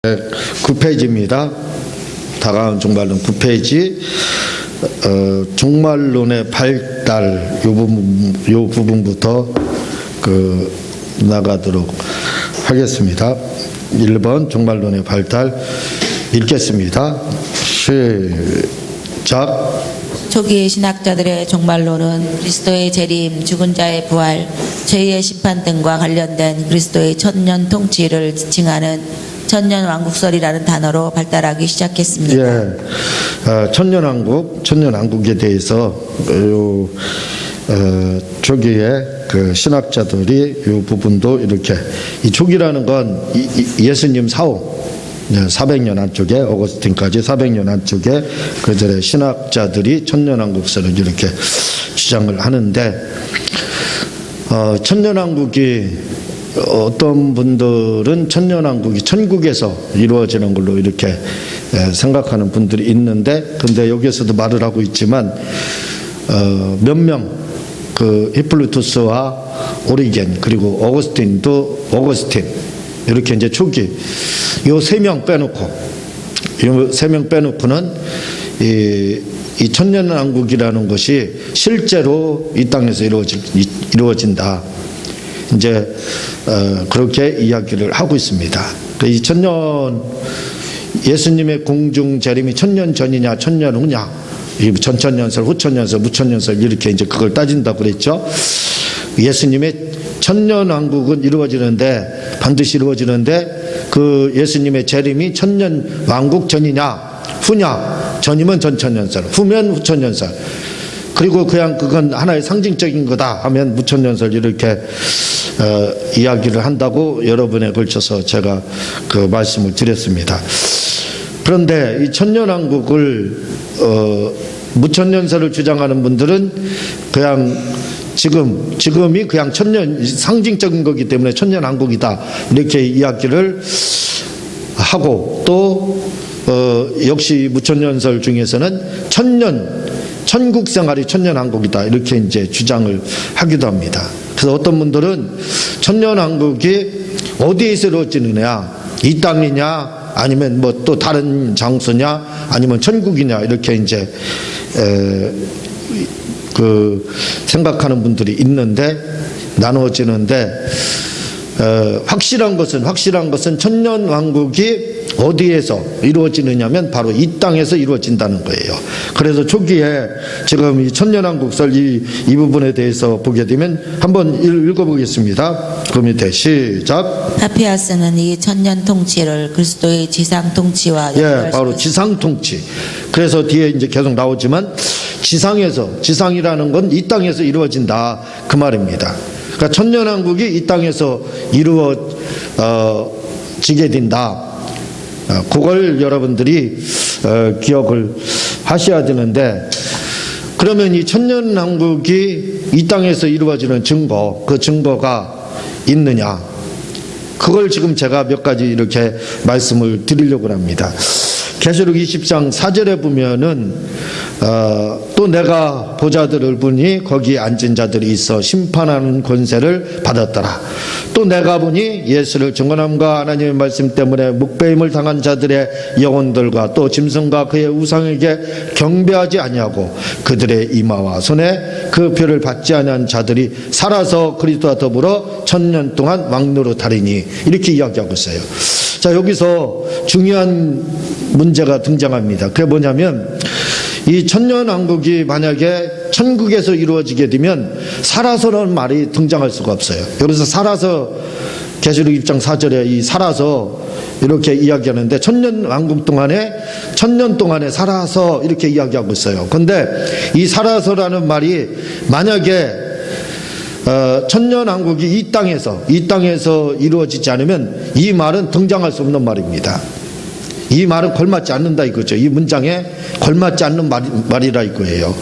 9페이지입니다. 다가온 종말론 9페이지. 종말론의 발달 요 부분부터 나가도록 하겠습니다. 1번 종말론의 발달 읽겠습니다. 시작. 초기 신학자들의 종말론은 그리스도의 재림, 죽은 자의 부활, 죄의 심판 등과 관련된 그리스도의 천년 통치를 지칭하는 천년왕국설이라는 단어로 발달하기 시작했습니다. 예, 천년왕국에 대해서 초기에 신학자들이 이 부분도 이렇게, 이 초기라는 건 예수님 사후 400년 안쪽에, 어거스틴까지 400년 안쪽에 그들의 신학자들이 천년왕국설을 이렇게 주장을 하는데, 천년왕국이 어떤 분들은 천년왕국이 천국에서 이루어지는 걸로 이렇게 생각하는 분들이 있는데, 근데 여기에서도 말을 하고 있지만 몇 명, 히플루투스와 오리겐 그리고 어거스틴 이렇게 이제 초기 요 세 명 빼놓고는 이 천년왕국이라는 것이 실제로 이 땅에서 이루어진다. 이제 그렇게 이야기를 하고 있습니다. 이 예수님의 공중 재림이 천년 전이냐 천년 후냐, 이 전천년설, 후천년설, 무천년설 이렇게 이제 그걸 따진다고 그랬죠. 예수님의 천년왕국은 이루어지는데, 반드시 이루어지는데, 그 예수님의 재림이 천년왕국 전이냐 후냐, 전이면 전천년설, 후면 후천년설, 그리고 그건 하나의 상징적인 거다 하면 무천년설, 이렇게 이야기를 한다고 여러분에 걸쳐서 제가 그 말씀을 드렸습니다. 그런데 이 천년왕국을 무천년설을 주장하는 분들은 그냥 지금이 그냥 상징적인 거기 때문에 천년왕국이다 이렇게 이야기를 하고, 또 역시 무천년설 중에서는 천국 생활이 천년왕국이다 이렇게 이제 주장을 하기도 합니다. 그래서 어떤 분들은 천년왕국이 어디에서 이루어지느냐, 이 땅이냐 아니면 뭐 또 다른 장소냐 아니면 천국이냐 이렇게 이제 생각하는 분들이 있는데, 나누어지는데, 확실한 것은 천년왕국이 어디에서 이루어지느냐면 바로 이 땅에서 이루어진다는 거예요. 그래서 초기에 지금 이 천년왕국설 이 부분에 대해서 보게 되면 한번 읽어보겠습니다. 그 밑에 시작. 파피아스는 이 천년 통치를 그리스도의 지상 통치와 바로 지상 통치. 그래서 뒤에 이제 계속 나오지만 지상이라는 건 이 땅에서 이루어진다 그 말입니다. 그러니까 천년왕국이 이 땅에서 이루어지게 된다. 그걸 여러분들이 기억을 하셔야 되는데, 그러면 이 천년왕국이 이 땅에서 이루어지는 그 증거가 있느냐, 그걸 지금 제가 몇 가지 이렇게 말씀을 드리려고 합니다. 계시록 20장 4절에 보면은 또 내가 보좌들을 보니 거기에 앉은 자들이 있어 심판하는 권세를 받았더라. 또 내가 보니 예수를 증언함과 하나님의 말씀 때문에 묵배임을 당한 자들의 영혼들과 또 짐승과 그의 우상에게 경배하지 아니하고 그들의 이마와 손에 그 표를 받지 아니한 자들이 살아서 그리스도와 더불어 천년 동안 왕노로 다리니, 이렇게 이야기하고 있어요. 자, 여기서 중요한 문제가 등장합니다. 그게 뭐냐면, 이 천년왕국이 만약에 천국에서 이루어지게 되면 살아서라는 말이 등장할 수가 없어요. 여기서 살아서, 계시록 20장 4절에 이 살아서 이렇게 이야기하는데, 천년 동안에 살아서 이렇게 이야기하고 있어요. 그런데 이 살아서라는 말이 만약에 천년왕국이 이 땅에서 이루어지지 않으면 이 말은 등장할 수 없는 말입니다. 이 말은 걸맞지 않는다 이거죠. 이 문장에 걸맞지 않는 말이라 이거예요.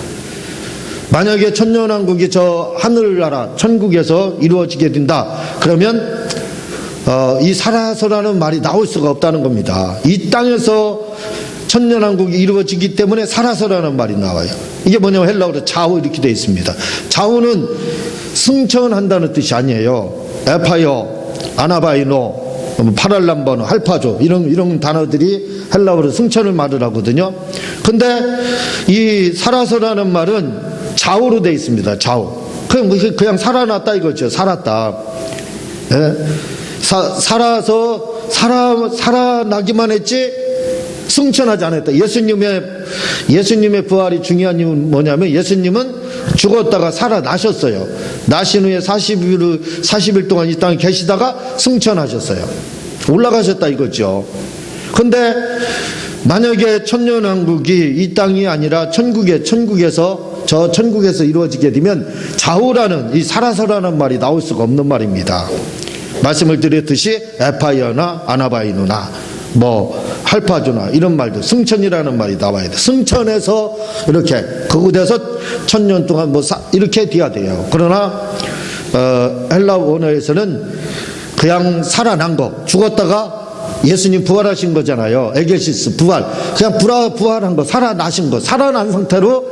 만약에 천년왕국이 저 하늘나라 천국에서 이루어지게 된다 그러면 이 살아서라는 말이 나올 수가 없다는 겁니다. 이 땅에서 천년왕국이 이루어지기 때문에 살아서라는 말이 나와요. 이게 뭐냐면 헬라어로 좌우 이렇게 되어 있습니다. 좌우는 승천한다는 뜻이 아니에요. 에파이어, 아나바이노, 파랄람바노, 할파조 이런 단어들이 헬라어로 승천을 말을 하거든요. 근데 이 살아서라는 말은 좌우로 되어 있습니다. 좌우. 그냥 살아났다 이거죠. 살았다. 예? 살아나기만 했지 승천하지 않았다. 예수님의 부활이 중요한 이유는 뭐냐면 예수님은 죽었다가 살아나셨어요. 나신 후에 40일 동안 이 땅에 계시다가 승천하셨어요. 올라가셨다 이거죠. 근데 만약에 천년왕국이 이 땅이 아니라 천국에서 이루어지게 되면 좌우라는 이 살아서라는 말이 나올 수가 없는 말입니다. 말씀을 드렸듯이 에파이어나 아나바이누나 할파주나 이런 말도 승천이라는 말이 나와야 돼. 승천해서 이렇게 그곳에서 천년 동안 이렇게 돼야 돼요. 그러나 헬라 원어에서는 그냥 살아난 거, 죽었다가 예수님 부활하신 거잖아요. 에게시스 부활, 그냥 부활한 거, 살아나신 거, 살아난 상태로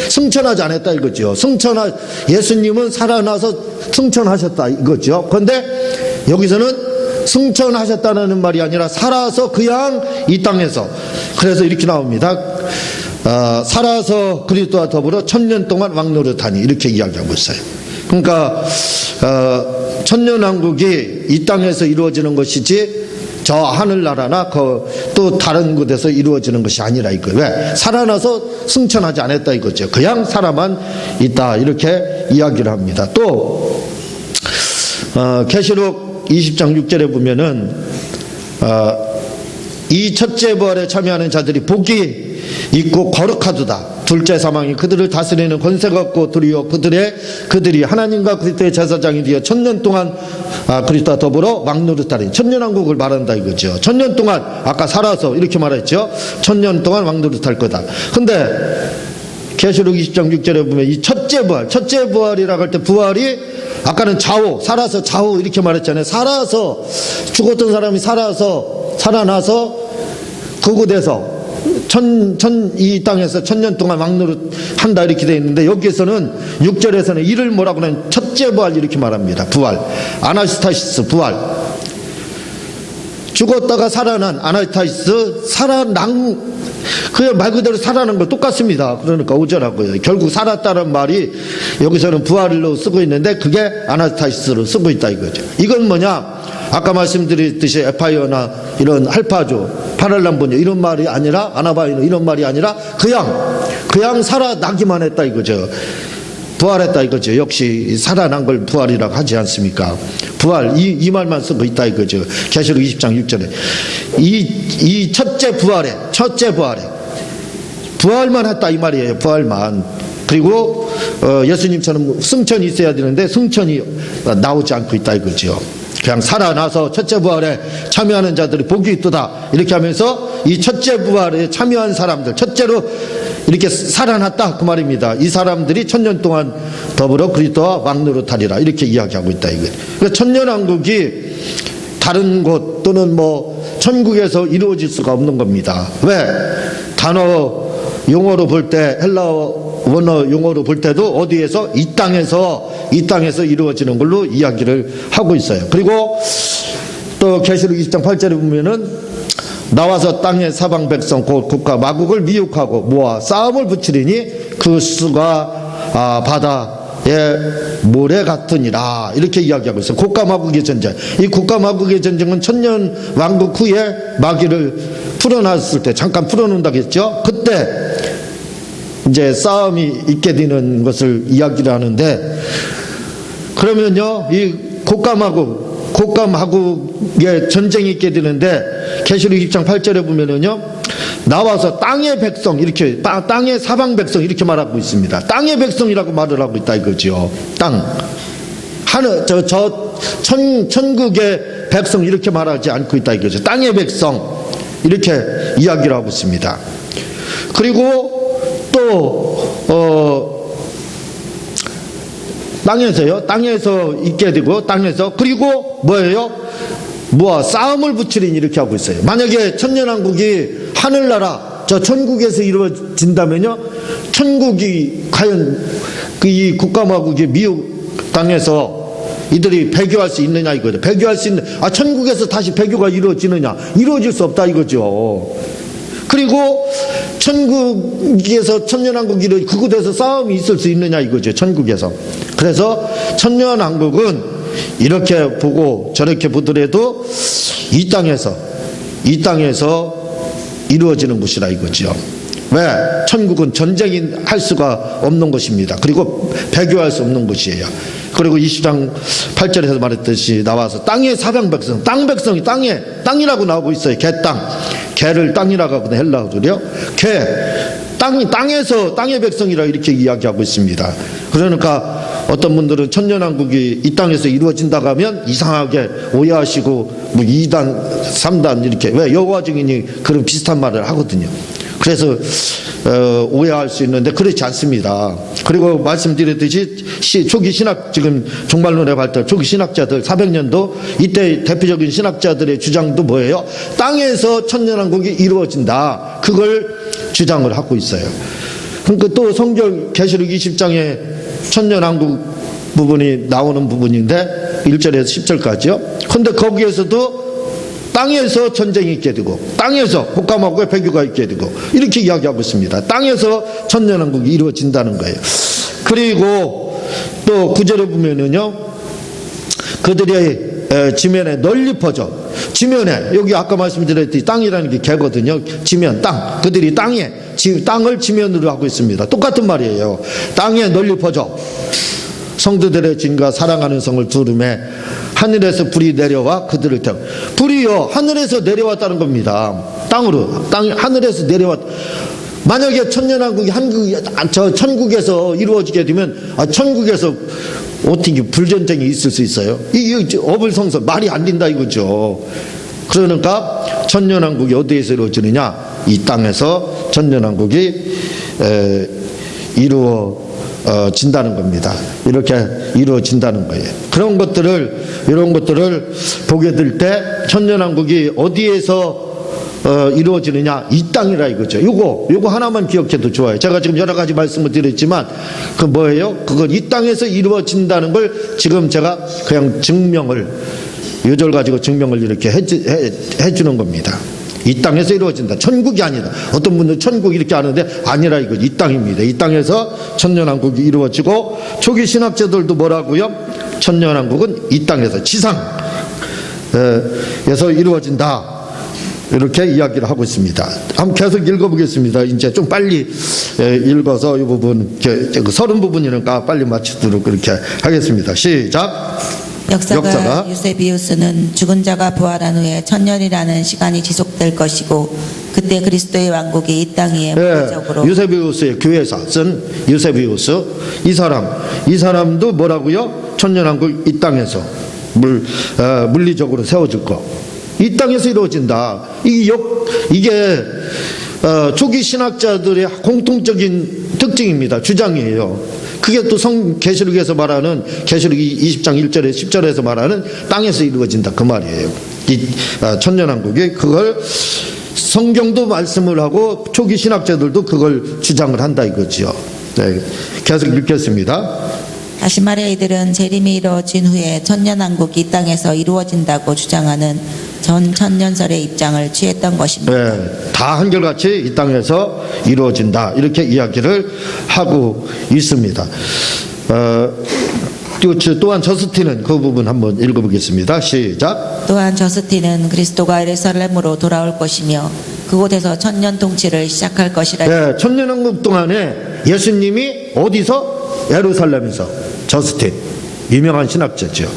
승천하지 않았다 이거죠. 예수님은 살아나서 승천하셨다 이거죠. 그런데 여기서는 승천하셨다는 말이 아니라 살아서 그냥 이 땅에서, 그래서 이렇게 나옵니다. 살아서 그리스도와 더불어 천년 동안 왕노릇하니, 이렇게 이야기하고 있어요. 그러니까 천년왕국이 이 땅에서 이루어지는 것이지 저 하늘나라나 또 다른 곳에서 이루어지는 것이 아니라 이거예요. 왜? 살아나서 승천하지 않았다 이거죠. 그냥 살아만 있다, 이렇게 이야기를 합니다. 또 계시록 20장 6절에 보면은 이 첫째 부활에 참여하는 자들이 복이 있고 거룩하도다. 둘째 사망이 그들을 다스리는 권세가 없고 두려워 그들이 하나님과 그리스도의 제사장이 되어 천년 동안 그리스도와 더불어 왕노릇하리. 천년왕국을 말한다 이거죠. 천년 동안, 아까 살아서 이렇게 말했죠. 천년 동안 왕노릇할 거다. 근데 계시록 20장 6절에 보면 이 첫째 부활이라고 할 때 부활이 아까는 좌우, 살아서 좌우 이렇게 말했잖아요. 살아서, 죽었던 사람이 살아나서 그곳에서 이 땅에서 천년 동안 왕노릇 한다 이렇게 되어 있는데, 여기에서는 6절에서는 이를 뭐라고 하면 첫째 부활 이렇게 말합니다. 부활, 아나스타시스 부활. 죽었다가 살아난 아나스타시스, 그냥 말 그대로 살아난 거 똑같습니다. 그러니까 오절하고요. 결국 살았다는 말이 여기서는 부활로 쓰고 있는데 그게 아나스타시스로 쓰고 있다 이거죠. 이건 뭐냐? 아까 말씀드렸듯이 에파이어나 이런 할파조, 파랄람보뇨 이런 말이 아니라, 아나바이노 이런 말이 아니라 그냥 살아나기만 했다 이거죠. 부활했다 이거죠. 역시 살아난 걸 부활이라고 하지 않습니까? 부활, 이 말만 쓰고 있다 이거죠. 계시록 20장 6절에 이 첫째 부활에 부활만 했다 이 말이에요. 부활만. 그리고 예수님처럼 승천이 있어야 되는데 승천이 나오지 않고 있다 이거죠. 그냥 살아나서 첫째 부활에 참여하는 자들이 복이 있도다 이렇게 하면서 이 첫째 부활에 참여한 사람들, 첫째로 이렇게 살아났다 그 말입니다. 이 사람들이 천년 동안 더불어 그리스도와 왕노릇하리라 이렇게 이야기하고 있다 이거예요. 그러니까 천년왕국이 다른 곳 또는 천국에서 이루어질 수가 없는 겁니다. 왜? 단어 용어로 볼 때, 헬라어 원어 용어로 볼 때도 어디에서? 이 땅에서 이루어지는 걸로 이야기를 하고 있어요. 그리고 또 계시록 20장 8절에 보면은 나와서 땅의 사방 백성 곧 국가 마국을 미혹하고 모아 싸움을 붙이리니 그 수가 바다의 모래 같으니라 이렇게 이야기하고 있어요. 국가 마국의 전쟁. 이 국가 마국의 전쟁은 천년 왕국 후에 마귀를 풀어놨을 때, 잠깐 풀어놓는다고 했죠. 그때 이제 싸움이 있게 되는 것을 이야기를 하는데, 그러면요 이 국가 마국의 전쟁이 있게 되는데 계시록 20장 8절에 보면은요 나와서 땅의 백성, 이렇게 땅의 사방 백성 이렇게 말하고 있습니다. 땅의 백성이라고 말을 하고 있다 이거죠. 땅, 하늘, 천국의 백성 이렇게 말하지 않고 있다 이거죠. 땅의 백성 이렇게 이야기를 하고 있습니다. 그리고 또 땅에서 있게 되고, 그리고 뭐예요? 싸움을 붙이리니 이렇게 하고 있어요. 만약에 천년왕국이 하늘나라 저 천국에서 이루어진다면요, 천국이 과연 이 국가마국의 미혹 땅에서 이들이 배교할 수 있느냐 이거죠. 배교할 수 있는, 천국에서 다시 배교가 이루어지느냐? 이루어질 수 없다 이거죠. 그리고 천국에서 천년왕국 이루어지, 그곳에서 싸움이 있을 수 있느냐 이거죠. 천국에서. 그래서 천년왕국은 이렇게 보고 저렇게 보더라도 이 땅에서 이루어지는 것이라 이거죠. 왜? 천국은 전쟁이 할 수가 없는 것입니다. 그리고 배교할 수 없는 것이에요. 그리고 20장 8절에서 말했듯이 나와서 땅의 사방 백성, 땅 백성이 땅이라고 나오고 있어요. 개를 땅이라고 하거든요. 헬라어로요. 땅의 백성이라 이렇게 이야기하고 있습니다. 그러니까 어떤 분들은 천년왕국이 이 땅에서 이루어진다고 하면 이상하게 오해하시고 뭐 2단 3단 이렇게, 왜? 여호와 증인이 그런 비슷한 말을 하거든요. 그래서 오해할 수 있는데 그렇지 않습니다. 그리고 말씀드렸듯이 초기 신학, 지금 종말론에 발달 초기 신학자들 400년도 이때 대표적인 신학자들의 주장도 뭐예요? 땅에서 천년왕국이 이루어진다, 그걸 주장을 하고 있어요. 그러니까 또 성경 계시록 20장에 천년왕국 부분이 나오는 부분인데 1절에서 10절까지요. 그런데 거기에서도 땅에서 전쟁이 있게 되고 땅에서 복감하고 배교가 있게 되고 이렇게 이야기하고 있습니다. 땅에서 천년왕국이 이루어진다는 거예요. 그리고 또 9절에 보면은요, 그들의 지면에 널리 퍼져, 지면에, 여기 아까 말씀드렸듯이 땅이라는 게 개거든요. 지면, 땅. 그들이 땅을 지면으로 하고 있습니다. 똑같은 말이에요. 땅에 널리 퍼져 성도들의 진과 사랑하는 성을 두름에 하늘에서 불이 내려와 그들을 태워. 불이요, 하늘에서 내려왔다는 겁니다. 하늘에서 내려왔. 만약에 천년왕국이 천국에서 이루어지게 되면, 천국에서 어떻게 불전쟁이 있을 수 있어요? 이 어불성설, 말이 안 된다 이거죠. 그러니까 천년왕국이 어디에서 이루어지느냐? 이 땅에서 천년왕국이 이루어진다는 겁니다. 이렇게 이루어진다는 거예요. 이런 것들을 보게 될 때 천년왕국이 어디에서 이루어지느냐? 이 땅이라 이거죠. 요거 하나만 기억해도 좋아요. 제가 지금 여러 가지 말씀을 드렸지만 그 뭐예요? 그건 이 땅에서 이루어진다는 걸 지금 제가 그냥 요절 가지고 증명을 이렇게 해주는 겁니다. 이 땅에서 이루어진다. 천국이 아니다. 어떤 분들은 천국 이렇게 하는데 아니라 이거 이 땅입니다. 이 땅에서 천년왕국이 이루어지고, 초기 신학자들도 뭐라고요? 천년왕국은 이 땅에서 지상에서 이루어진다. 이렇게 이야기를 하고 있습니다. 한번 계속 읽어보겠습니다. 이제 좀 빨리 읽어서 이 부분, 서른 부분이니까 빨리 마치도록 그렇게 하겠습니다. 시작. 역사가 유세비우스는 죽은 자가 부활한 후에 천년이라는 시간이 지속될 것이고, 그때 그리스도의 왕국이 이 땅 위에 물리적으로. 유세비우스의 교회사 쓴 유세비우스, 이 사람도 뭐라고요? 천년왕국 이 땅에서 물리적으로 세워질 거, 이 땅에서 이루어진다. 이게 초기 신학자들의 공통적인 특징입니다. 주장이에요. 그게 또 계시록에서 말하는, 계시록 20장 1절에 10절에서 말하는 땅에서 이루어진다 그 말이에요. 이 천년왕국이, 그걸 성경도 말씀을 하고 초기 신학자들도 그걸 주장을 한다 이거죠. 네, 계속 읽겠습니다. 다시 말해 이들은 재림이 이루어진 후에 천년왕국이 이 땅에서 이루어진다고 주장하는 전 천년설의 입장을 취했던 것입니다. 네, 다 한결같이 이 땅에서 이루어진다 이렇게 이야기를 하고 있습니다. 또한 저스틴은 그 부분 한번 읽어보겠습니다. 시작. 또한 저스틴은 그리스도가 예루살렘으로 돌아올 것이며 그곳에서 천년 통치를 시작할 것이라. 네, 천년왕국 동안에 예수님이 어디서? 예루살렘에서. 저스틴, 유명한 신학자죠.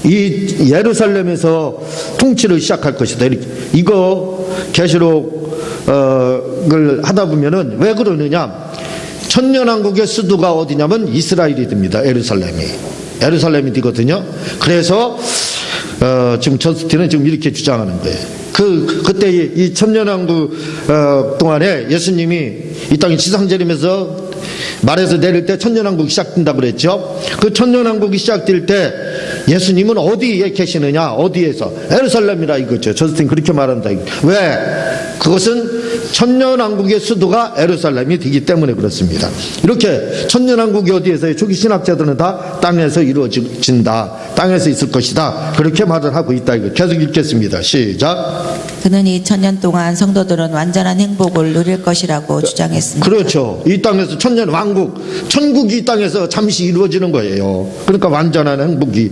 이 예루살렘에서 통치를 시작할 것이다. 이거 계시록을 하다 보면은 왜 그러느냐? 천년왕국의 수도가 어디냐면 이스라엘이 됩니다. 예루살렘이 되거든요. 그래서 지금 저스틴은 지금 이렇게 주장하는 거예요. 그때 이 천년왕국 동안에 예수님이 이 땅에 지상재림에서 말에서 내릴 때 천년왕국이 시작된다 그랬죠. 그 천년왕국이 시작될 때 예수님은 어디에 계시느냐? 어디에서? 예루살렘이라 이거죠. 저스틴 그렇게 말한다. 왜? 그것은 천년왕국의 수도가 예루살렘이 되기 때문에 그렇습니다. 이렇게 천년왕국이 어디에서요? 초기 신학자들은 다 땅에서 이루어진다, 땅에서 있을 것이다, 그렇게 말을 하고 있다. 이거 계속 읽겠습니다. 시작. 그는 이 천년 동안 성도들은 완전한 행복을 누릴 것이라고 주장했습니다. 그렇죠. 이 땅에서 천년왕국, 천국이 이 땅에서 잠시 이루어지는 거예요. 그러니까 완전한 행복이.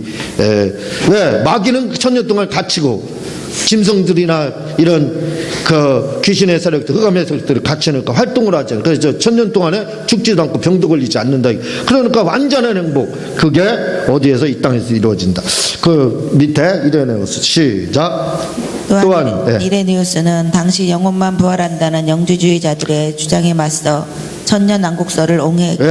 왜? 마귀는 천년 동안 갇히고 짐승들이나 이런 그 귀신의 세력들, 흑암의 세력들을 갇혀놓고 활동을 하잖아요. 그래서 천년 동안에 죽지도 않고 병도 걸리지 않는다. 그러니까 완전한 행복, 그게 어디에서? 이 땅에서 이루어진다. 그 밑에 이레네우스. 시작. 또한 이레니우스는 당시 영혼만 부활한다는 영주주의자들의 주장에 맞서 천년왕국설을 옹호했고,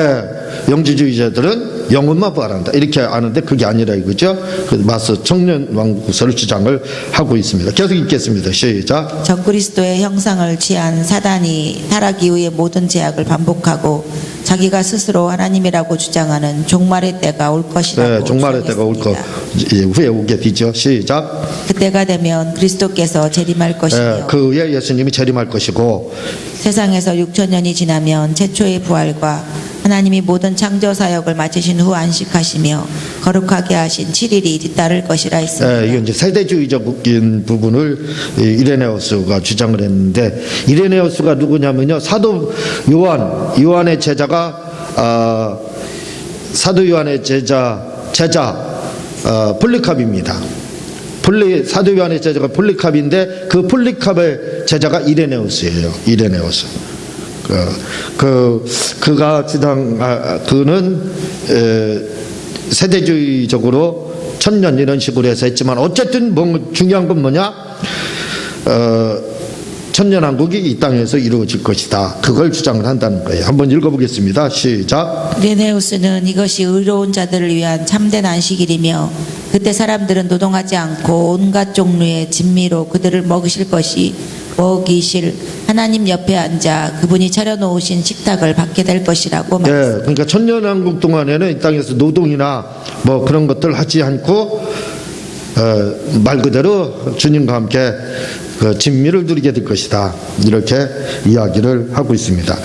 영주주의자들은 영혼만 부활한다 이렇게 아는데 그게 아니라 이거죠. 맞서 천년왕국설을 주장을 하고 있습니다. 계속 읽겠습니다. 시작. 적그리스도의 형상을 취한 사단이 타락 이후의 모든 제약을 반복하고 자기가 스스로 하나님이라고 주장하는 종말의 때가 올 것이라고 종말의 때가 올 거 후에 오게 되죠. 시작. 그때가 되면 그리스도께서 재림할 것이며 그 후에 예수님이 재림할 것이고 세상에서 6천년이 지나면 최초의 부활과 하나님이 모든 창조 사역을 마치신 후 안식하시며 거룩하게 하신 7일이 뒤따를 것이라 했습니다. 이건 이제 세대주의적인 부분을 이레네우스가 주장을 했는데, 이레네우스가 누구냐면요, 사도 요한의 제자가 사도 요한의 제자 폴리캅입니다. 사도 요한의 제자가 폴리캅인데 그 폴리캅의 제자가 이레네우스예요. 이레네우스. 그가 그는 세대주의적으로 천년 이런 식으로 해서 했지만 어쨌든 중요한 건 뭐냐? 천년왕국이 이 땅에서 이루어질 것이다. 그걸 주장을 한다는 거예요. 한번 읽어보겠습니다. 시작. 이레네우스는 이것이 의로운 자들을 위한 참된 안식일이며 그때 사람들은 노동하지 않고 온갖 종류의 진미로 그들을 먹이실 하나님 옆에 앉아 그분이 차려놓으신 식탁을 받게 될 것이라고 말했습니다. 그러니까 천년왕국 동안에는 이 땅에서 노동이나 뭐 그런 것들 하지 않고 말 그대로 주님과 함께 그 진미를 누리게 될 것이다. 이렇게 이야기를 하고 있습니다.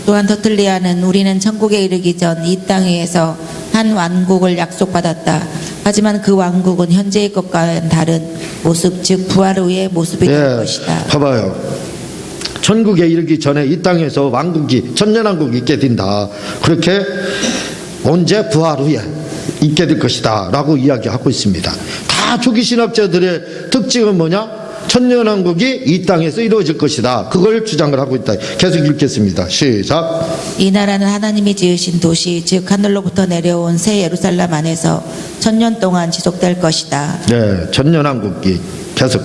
또한 터틀리안은 우리는 천국에 이르기 전 이 땅 위에서 한 왕국을 약속받았다. 하지만 그 왕국은 현재의 것과는 다른 모습, 즉 부활 후의 모습이 될 것이다. 봐봐요. 천국에 이르기 전에 이 땅에서 천년왕국이 있게 된다. 그렇게 언제? 부활 후에 있게 될 것이다 라고 이야기하고 있습니다. 다 초기 신학자들의 특징은 뭐냐? 천년왕국이 이 땅에서 이루어질 것이다. 그걸 주장을 하고 있다. 계속 읽겠습니다. 시작. 이 나라는 하나님이 지으신 도시, 즉 하늘로부터 내려온 새 예루살렘 안에서 천년 동안 지속될 것이다. 천년왕국이 계속.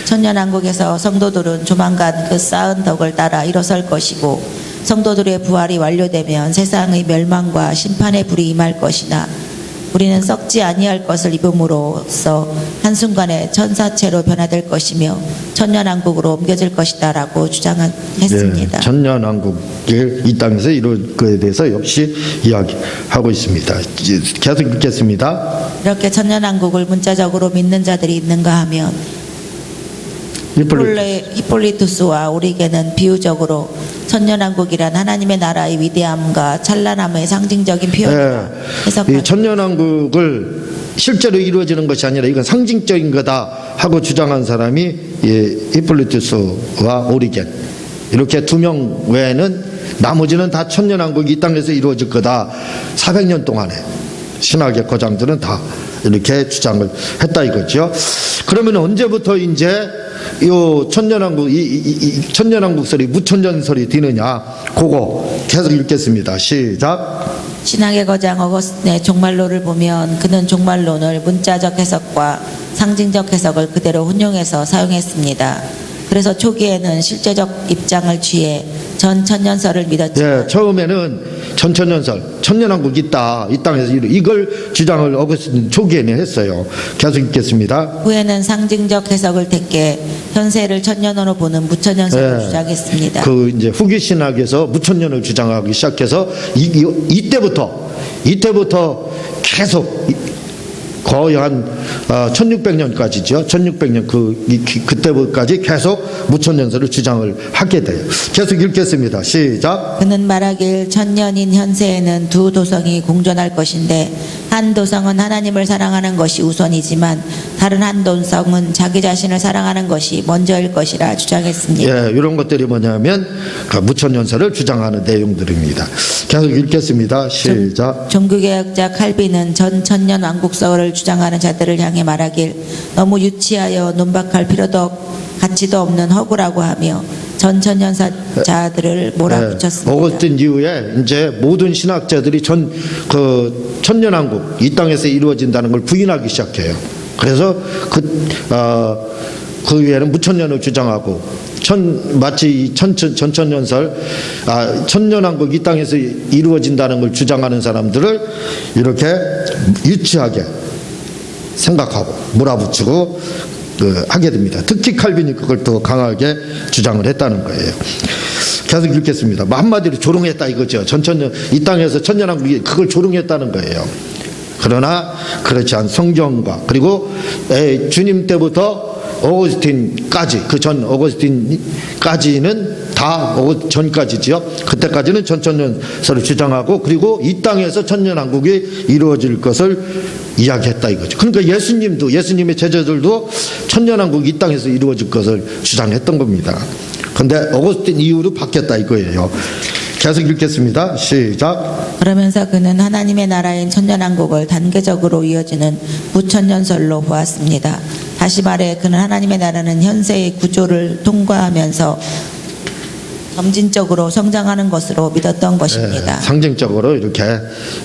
천년왕국에서 성도들은 조만간 그 쌓은 덕을 따라 일어설 것이고 성도들의 부활이 완료되면 세상의 멸망과 심판의 불이 임할 것이나 우리는 썩지 아니할 것을 입음으로써 한순간에 천사체로 변화될 것이며 천년왕국으로 옮겨질 것이다 라고 주장했습니다. 천년왕국이 이 땅에서 이룰 것에 대해서 역시 이야기하고 있습니다. 계속 읽겠습니다. 이렇게 천년왕국을 문자적으로 믿는 자들이 있는가 하면 히폴리투스와 오리게는 비유적으로 천년왕국이란 하나님의 나라의 위대함과 찬란함의 상징적인 표현이다 해석합니다. 이 천년왕국을 실제로 이루어지는 것이 아니라 이건 상징적인 거다 하고 주장한 사람이 히폴리투스와 오리겐, 이렇게 두 명 외에는 나머지는 다 천년왕국이 이 땅에서 이루어질 거다. 400년 동안에 신학의 거장들은 다 이렇게 주장을 했다 이거죠. 그러면 언제부터 이제 요 천년왕국, 천년왕국설이 무천년설이 되느냐, 그거 계속 읽겠습니다. 시작. 신학의 거장 어거스틴의 종말론을 보면 그는 종말론을 문자적 해석과 상징적 해석을 그대로 혼용해서 사용했습니다. 그래서 초기에는 실제적 입장을 취해 전천년설을 믿었지만 처음에는 전천년설, 천년왕국이 있다, 이 땅에서 이걸 주장을 어거스틴 초기에는 했어요. 계속 읽겠습니다. 후에는 상징적 해석을 택해 현세를 천년으로 보는 무천년설을 주장했습니다. 그 이제 후기 신학에서 무천년을 주장하기 시작해서 이때부터 계속 거의 한 1600년까지죠. 1600년 그때까지 계속 무천년설을 주장을 하게 돼요. 계속 읽겠습니다. 시작. 그는 말하길 천년인 현세에는 두 도성이 공존할 것인데 한 도성은 하나님을 사랑하는 것이 우선이지만 다른 한 도성은 자기 자신을 사랑하는 것이 먼저일 것이라 주장했습니다. 예, 이런 것들이 뭐냐면 그 무천년설을 주장하는 내용들입니다. 계속 읽겠습니다. 시작. 종교개혁자 칼빈은 전 천년 왕국서를 주장하는 자들을 향해 말하길 너무 유치하여 논박할 필요도 가치도 없는 허구라고 하며 전 천년자들을 몰아붙였습니다. 오거스틴 이후에 이제 모든 신학자들이 그 천년왕국 이 땅에서 이루어진다는 걸 부인하기 시작해요. 그래서 그 위에는 무천년을 주장하고 마치 전천년설 천년왕국 이 땅에서 이루어진다는 걸 주장하는 사람들을 이렇게 유치하게 생각하고 몰아붙이고 하게 됩니다. 특히 칼빈이 그걸 더 강하게 주장을 했다는 거예요. 계속 읽겠습니다. 한마디로 조롱했다 이거죠. 이 땅에서 천년왕국이 그걸 조롱했다는 거예요. 그러나 그렇지 않은 성경과 그리고 주님 때부터 오거스틴까지 그 전 오거스틴까지는 다 전까지지요. 그때까지는 전천년설을 주장하고 그리고 이 땅에서 천년왕국이 이루어질 것을 이야기했다 이거죠. 그러니까 예수님의 제자들도 천년왕국이 이 땅에서 이루어질 것을 주장했던 겁니다. 그런데 오거스틴 이후로 바뀌었다 이거예요. 계속 읽겠습니다. 시작. 그러면서 그는 하나님의 나라인 천년왕국을 단계적으로 이어지는 무천년설로 보았습니다. 다시 말해 그는 하나님의 나라는 현세의 구조를 통과하면서 점진적으로 성장하는 것으로 믿었던 것입니다. 상징적으로 이렇게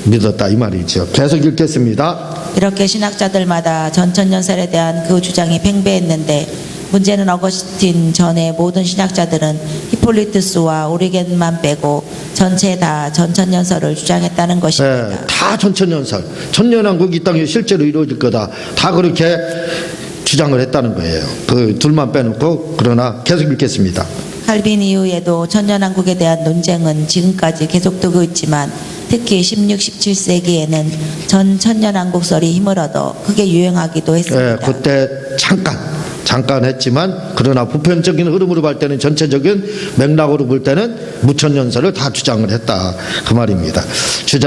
믿었다 이 말이죠. 계속 읽겠습니다. 이렇게 신학자들마다 전천년설에 대한 그 주장이 팽배했는데 문제는 어거스틴 전의 모든 신학자들은 히폴리투스와 오리겐만 빼고 전체 다 전천년설을 주장했다는 것입니다. 다 전천년설, 천년왕국이 이 땅에 실제로 이루어질 거다. 다 그렇게 주장을 했다는 거예요. 그 둘만 빼놓고. 그러나 계속 읽겠습니다. 칼빈 이후에도 천년왕국에 대한 논쟁은 지금까지 계속되고 있지만 특히 16, 17세기에는 전 천년왕국설이 힘을 얻어 크게 유행하기도 했습니다. 그때 잠깐 했지만 그러나 보편적인 흐름으로 볼 때는 전체적인 맥락으로 볼 때는 무천년설을 다 주장을 했다 그 말입니다.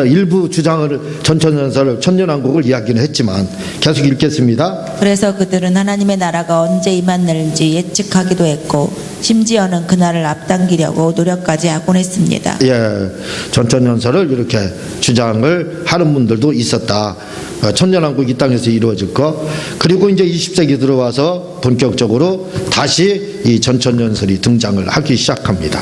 일부 주장을 전천년설을 천년왕국을 이야기는 했지만 계속 읽겠습니다. 그래서 그들은 하나님의 나라가 언제 임하는지 예측하기도 했고 심지어는 그날을 앞당기려고 노력까지 하곤 했습니다. 전천년설을 이렇게 주장을 하는 분들도 있었다. 천년왕국 이 땅에서 이루어질 거. 그리고 이제 20세기 들어와서 본격적으로 다시 이 전천년설이 등장을 하기 시작합니다.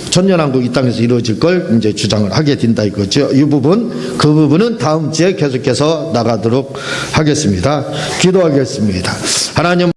천년왕국 이 땅에서 이루어질 걸 이제 주장을 하게 된다 이거죠. 그 부분은 다음 주에 계속해서 나가도록 하겠습니다. 기도하겠습니다. 하나님